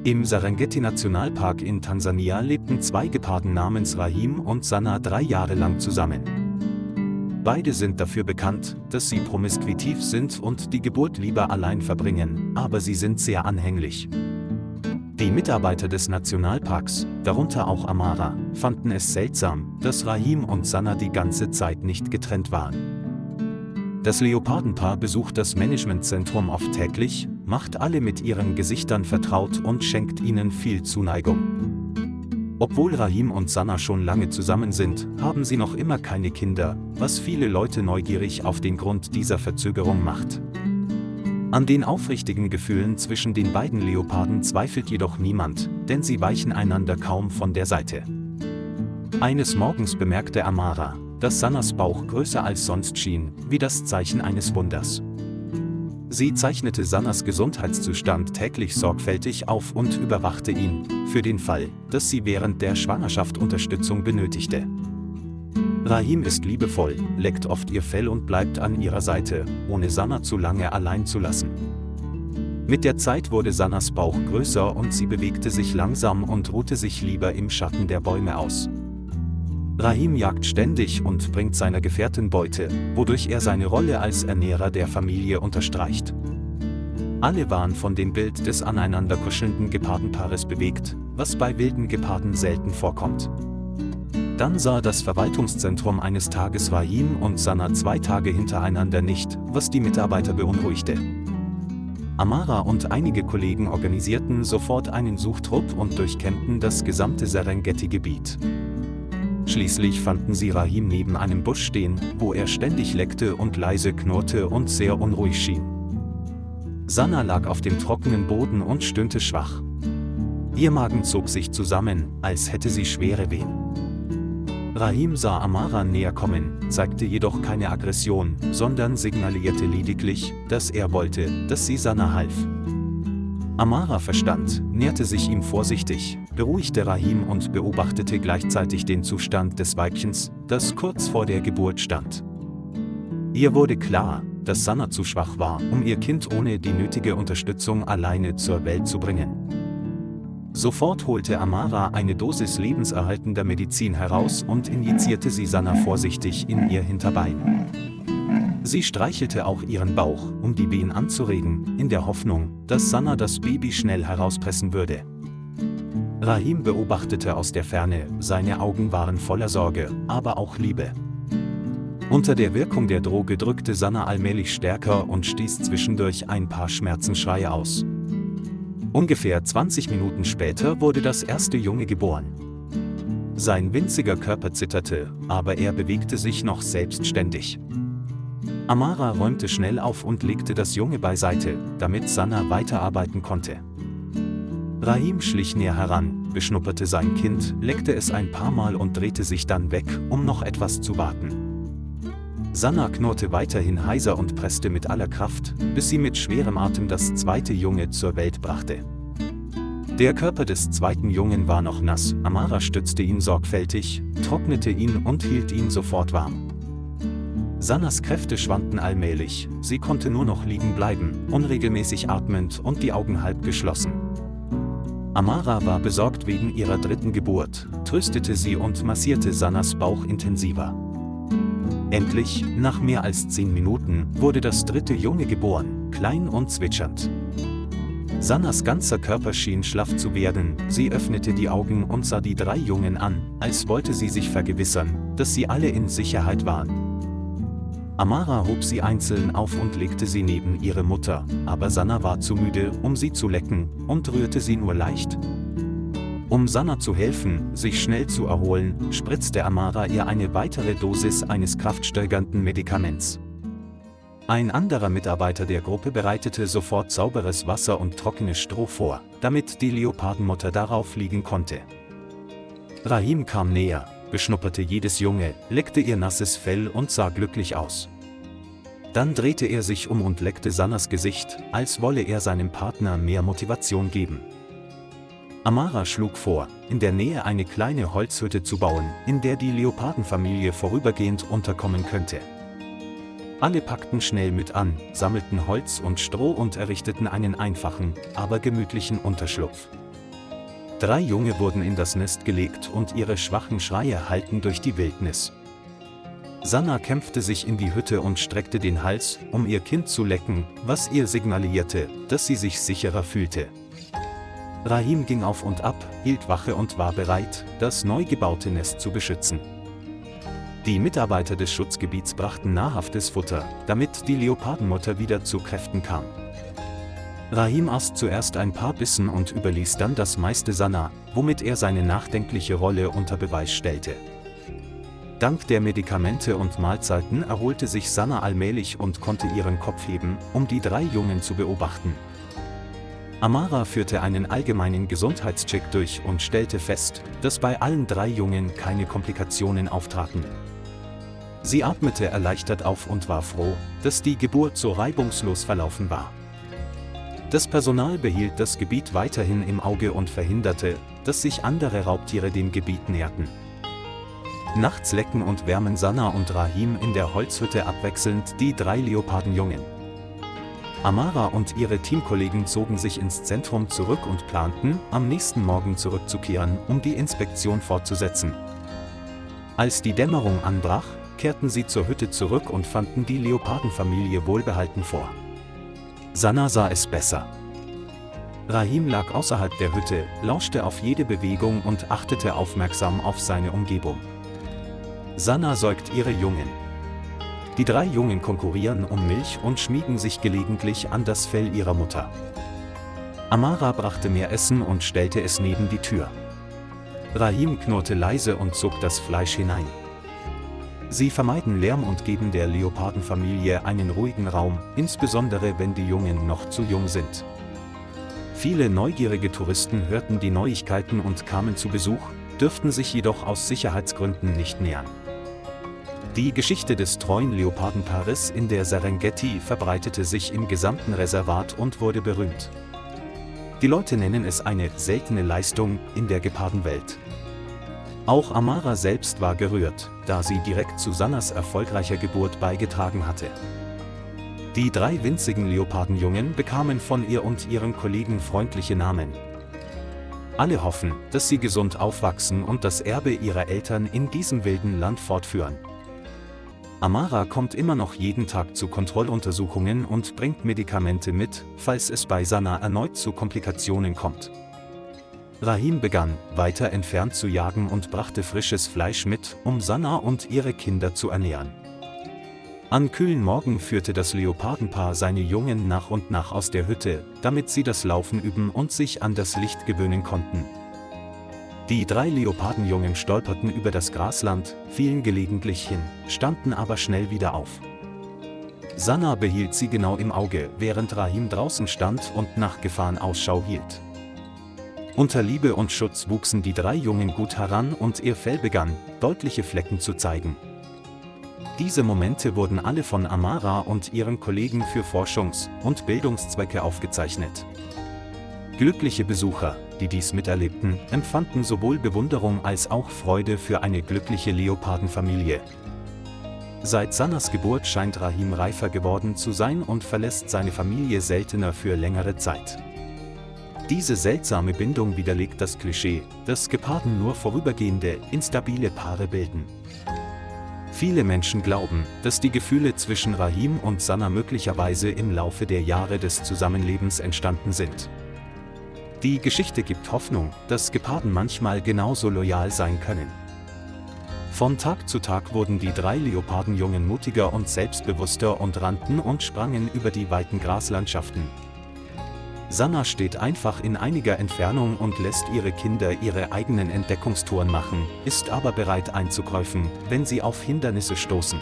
Im Serengeti-Nationalpark in Tansania lebten zwei Geparden namens Rahim und Sanna 3 Jahre lang zusammen. Beide sind dafür bekannt, dass sie promiskuitiv sind und die Geburt lieber allein verbringen, aber sie sind sehr anhänglich. Die Mitarbeiter des Nationalparks, darunter auch Amara, fanden es seltsam, dass Rahim und Sanna die ganze Zeit nicht getrennt waren. Das Leopardenpaar besucht das Managementzentrum oft täglich, macht alle mit ihren Gesichtern vertraut und schenkt ihnen viel Zuneigung. Obwohl Rahim und Sanna schon lange zusammen sind, haben sie noch immer keine Kinder, was viele Leute neugierig auf den Grund dieser Verzögerung macht. An den aufrichtigen Gefühlen zwischen den beiden Leoparden zweifelt jedoch niemand, denn sie weichen einander kaum von der Seite. Eines Morgens bemerkte Amara, dass Sannas Bauch größer als sonst schien, wie das Zeichen eines Wunders. Sie zeichnete Sannas Gesundheitszustand täglich sorgfältig auf und überwachte ihn, für den Fall, dass sie während der Schwangerschaft Unterstützung benötigte. Rahim ist liebevoll, leckt oft ihr Fell und bleibt an ihrer Seite, ohne Sanna zu lange allein zu lassen. Mit der Zeit wurde Sannas Bauch größer und sie bewegte sich langsam und ruhte sich lieber im Schatten der Bäume aus. Rahim jagt ständig und bringt seiner Gefährtin Beute, wodurch er seine Rolle als Ernährer der Familie unterstreicht. Alle waren von dem Bild des aneinander kuschelnden Gepardenpaares bewegt, was bei wilden Geparden selten vorkommt. Dann sah das Verwaltungszentrum eines Tages Rahim und Sanna 2 Tage hintereinander nicht, was die Mitarbeiter beunruhigte. Amara und einige Kollegen organisierten sofort einen Suchtrupp und durchkämmten das gesamte Serengeti-Gebiet. Schließlich fanden sie Rahim neben einem Busch stehen, wo er ständig leckte und leise knurrte und sehr unruhig schien. Sanna lag auf dem trockenen Boden und stöhnte schwach. Ihr Magen zog sich zusammen, als hätte sie schwere Wehen. Rahim sah Amara näher kommen, zeigte jedoch keine Aggression, sondern signalisierte lediglich, dass er wollte, dass sie Sanna half. Amara verstand, näherte sich ihm vorsichtig, beruhigte Rahim und beobachtete gleichzeitig den Zustand des Weibchens, das kurz vor der Geburt stand. Ihr wurde klar, dass Sanna zu schwach war, um ihr Kind ohne die nötige Unterstützung alleine zur Welt zu bringen. Sofort holte Amara eine Dosis lebenserhaltender Medizin heraus und injizierte sie Sanna vorsichtig in ihr Hinterbein. Sie streichelte auch ihren Bauch, um die Wehen anzuregen, in der Hoffnung, dass Sanna das Baby schnell herauspressen würde. Rahim beobachtete aus der Ferne, seine Augen waren voller Sorge, aber auch Liebe. Unter der Wirkung der Droge drückte Sanna allmählich stärker und stieß zwischendurch ein paar Schmerzensschreie aus. Ungefähr 20 Minuten später wurde das erste Junge geboren. Sein winziger Körper zitterte, aber er bewegte sich noch selbstständig. Amara räumte schnell auf und legte das Junge beiseite, damit Sanna weiterarbeiten konnte. Rahim schlich näher heran, beschnupperte sein Kind, leckte es ein paar Mal und drehte sich dann weg, um noch etwas zu warten. Sanna knurrte weiterhin heiser und presste mit aller Kraft, bis sie mit schwerem Atem das zweite Junge zur Welt brachte. Der Körper des zweiten Jungen war noch nass, Amara stützte ihn sorgfältig, trocknete ihn und hielt ihn sofort warm. Sannas Kräfte schwanden allmählich, sie konnte nur noch liegen bleiben, unregelmäßig atmend und die Augen halb geschlossen. Amara war besorgt wegen ihrer 3. Geburt, tröstete sie und massierte Sannas Bauch intensiver. Endlich, nach mehr als 10 Minuten, wurde das 3. Junge geboren, klein und zwitschernd. Sannas ganzer Körper schien schlaff zu werden, sie öffnete die Augen und sah die 3 Jungen an, als wollte sie sich vergewissern, dass sie alle in Sicherheit waren. Amara hob sie einzeln auf und legte sie neben ihre Mutter, aber Sanna war zu müde, um sie zu lecken, und rührte sie nur leicht. Um Sanna zu helfen, sich schnell zu erholen, spritzte Amara ihr eine weitere Dosis eines kraftsteigernden Medikaments. Ein anderer Mitarbeiter der Gruppe bereitete sofort sauberes Wasser und trockenes Stroh vor, damit die Leopardenmutter darauf liegen konnte. Rahim kam näher, beschnupperte jedes Junge, leckte ihr nasses Fell und sah glücklich aus. Dann drehte er sich um und leckte Sannas Gesicht, als wolle er seinem Partner mehr Motivation geben. Amara schlug vor, in der Nähe eine kleine Holzhütte zu bauen, in der die Leopardenfamilie vorübergehend unterkommen könnte. Alle packten schnell mit an, sammelten Holz und Stroh und errichteten einen einfachen, aber gemütlichen Unterschlupf. 3 Junge wurden in das Nest gelegt und ihre schwachen Schreie hallten durch die Wildnis. Sanna kämpfte sich in die Hütte und streckte den Hals, um ihr Kind zu lecken, was ihr signalisierte, dass sie sich sicherer fühlte. Rahim ging auf und ab, hielt Wache und war bereit, das neu gebaute Nest zu beschützen. Die Mitarbeiter des Schutzgebiets brachten nahrhaftes Futter, damit die Leopardenmutter wieder zu Kräften kam. Rahim aß zuerst ein paar Bissen und überließ dann das meiste Sanna, womit er seine nachdenkliche Rolle unter Beweis stellte. Dank der Medikamente und Mahlzeiten erholte sich Sanna allmählich und konnte ihren Kopf heben, um die 3 Jungen zu beobachten. Amara führte einen allgemeinen Gesundheitscheck durch und stellte fest, dass bei allen 3 Jungen keine Komplikationen auftraten. Sie atmete erleichtert auf und war froh, dass die Geburt so reibungslos verlaufen war. Das Personal behielt das Gebiet weiterhin im Auge und verhinderte, dass sich andere Raubtiere dem Gebiet näherten. Nachts lecken und wärmen Sanna und Rahim in der Holzhütte abwechselnd die 3 Leopardenjungen. Amara und ihre Teamkollegen zogen sich ins Zentrum zurück und planten, am nächsten Morgen zurückzukehren, um die Inspektion fortzusetzen. Als die Dämmerung anbrach, kehrten sie zur Hütte zurück und fanden die Leopardenfamilie wohlbehalten vor. Sanna sah es besser. Rahim lag außerhalb der Hütte, lauschte auf jede Bewegung und achtete aufmerksam auf seine Umgebung. Sanna säugt ihre Jungen. Die 3 Jungen konkurrieren um Milch und schmiegen sich gelegentlich an das Fell ihrer Mutter. Amara brachte mehr Essen und stellte es neben die Tür. Rahim knurrte leise und zog das Fleisch hinein. Sie vermeiden Lärm und geben der Leopardenfamilie einen ruhigen Raum, insbesondere wenn die Jungen noch zu jung sind. Viele neugierige Touristen hörten die Neuigkeiten und kamen zu Besuch, dürften sich jedoch aus Sicherheitsgründen nicht nähern. Die Geschichte des treuen Leopardenpaares in der Serengeti verbreitete sich im gesamten Reservat und wurde berühmt. Die Leute nennen es eine seltene Leistung in der Gepardenwelt. Auch Amara selbst war gerührt, da sie direkt zu Sannas erfolgreicher Geburt beigetragen hatte. Die 3 winzigen Leopardenjungen bekamen von ihr und ihren Kollegen freundliche Namen. Alle hoffen, dass sie gesund aufwachsen und das Erbe ihrer Eltern in diesem wilden Land fortführen. Amara kommt immer noch jeden Tag zu Kontrolluntersuchungen und bringt Medikamente mit, falls es bei Sanna erneut zu Komplikationen kommt. Rahim begann, weiter entfernt zu jagen und brachte frisches Fleisch mit, um Sanna und ihre Kinder zu ernähren. An kühlen Morgen führte das Leopardenpaar seine Jungen nach und nach aus der Hütte, damit sie das Laufen üben und sich an das Licht gewöhnen konnten. Die 3 Leopardenjungen stolperten über das Grasland, fielen gelegentlich hin, standen aber schnell wieder auf. Sanna behielt sie genau im Auge, während Rahim draußen stand und nach Gefahren Ausschau hielt. Unter Liebe und Schutz wuchsen die 3 Jungen gut heran und ihr Fell begann, deutliche Flecken zu zeigen. Diese Momente wurden alle von Amara und ihren Kollegen für Forschungs- und Bildungszwecke aufgezeichnet. Glückliche Besucher, die dies miterlebten, empfanden sowohl Bewunderung als auch Freude für eine glückliche Leopardenfamilie. Seit Sannas Geburt scheint Rahim reifer geworden zu sein und verlässt seine Familie seltener für längere Zeit. Diese seltsame Bindung widerlegt das Klischee, dass Geparden nur vorübergehende, instabile Paare bilden. Viele Menschen glauben, dass die Gefühle zwischen Rahim und Sanna möglicherweise im Laufe der Jahre des Zusammenlebens entstanden sind. Die Geschichte gibt Hoffnung, dass Geparden manchmal genauso loyal sein können. Von Tag zu Tag wurden die 3 Leopardenjungen mutiger und selbstbewusster und rannten und sprangen über die weiten Graslandschaften. Sanna steht einfach in einiger Entfernung und lässt ihre Kinder ihre eigenen Entdeckungstouren machen, ist aber bereit einzugreifen, wenn sie auf Hindernisse stoßen.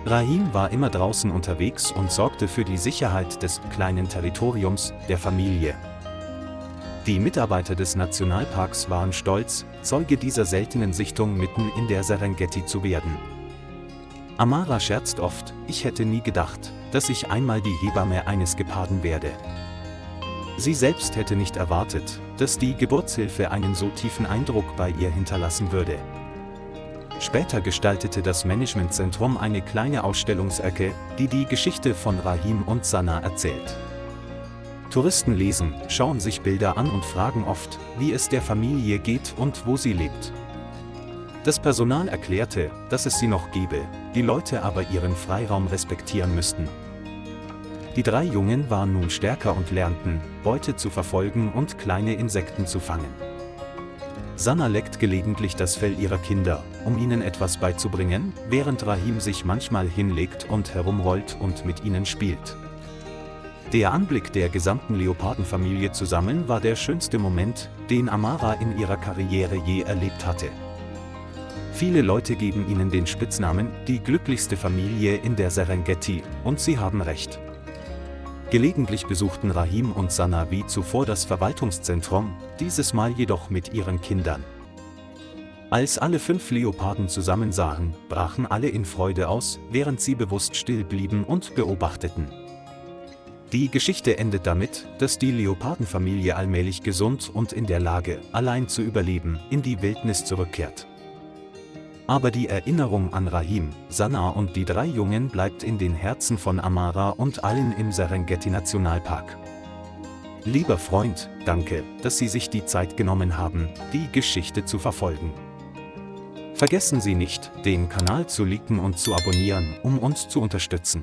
Rahim war immer draußen unterwegs und sorgte für die Sicherheit des kleinen Territoriums der Familie. Die Mitarbeiter des Nationalparks waren stolz, Zeuge dieser seltenen Sichtung mitten in der Serengeti zu werden. Amara scherzt oft, ich hätte nie gedacht, dass ich einmal die Hebamme eines Geparden werde. Sie selbst hätte nicht erwartet, dass die Geburtshilfe einen so tiefen Eindruck bei ihr hinterlassen würde. Später gestaltete das Managementzentrum eine kleine Ausstellungsecke, die die Geschichte von Rahim und Sanna erzählt. Touristen lesen, schauen sich Bilder an und fragen oft, wie es der Familie geht und wo sie lebt. Das Personal erklärte, dass es sie noch gebe, die Leute aber ihren Freiraum respektieren müssten. Die 3 Jungen waren nun stärker und lernten, Beute zu verfolgen und kleine Insekten zu fangen. Sanna leckt gelegentlich das Fell ihrer Kinder, um ihnen etwas beizubringen, während Rahim sich manchmal hinlegt und herumrollt und mit ihnen spielt. Der Anblick der gesamten Leopardenfamilie zusammen war der schönste Moment, den Amara in ihrer Karriere je erlebt hatte. Viele Leute geben ihnen den Spitznamen „die glücklichste Familie in der Serengeti", und sie haben recht. Gelegentlich besuchten Rahim und Sanna wie zuvor das Verwaltungszentrum, dieses Mal jedoch mit ihren Kindern. Als alle 5 Leoparden zusammen sahen, brachen alle in Freude aus, während sie bewusst still blieben und beobachteten. Die Geschichte endet damit, dass die Leopardenfamilie allmählich gesund und in der Lage, allein zu überleben, in die Wildnis zurückkehrt. Aber die Erinnerung an Rahim, Sanna und die 3 Jungen bleibt in den Herzen von Amara und allen im Serengeti-Nationalpark. Lieber Freund, danke, dass Sie sich die Zeit genommen haben, die Geschichte zu verfolgen. Vergessen Sie nicht, den Kanal zu liken und zu abonnieren, um uns zu unterstützen.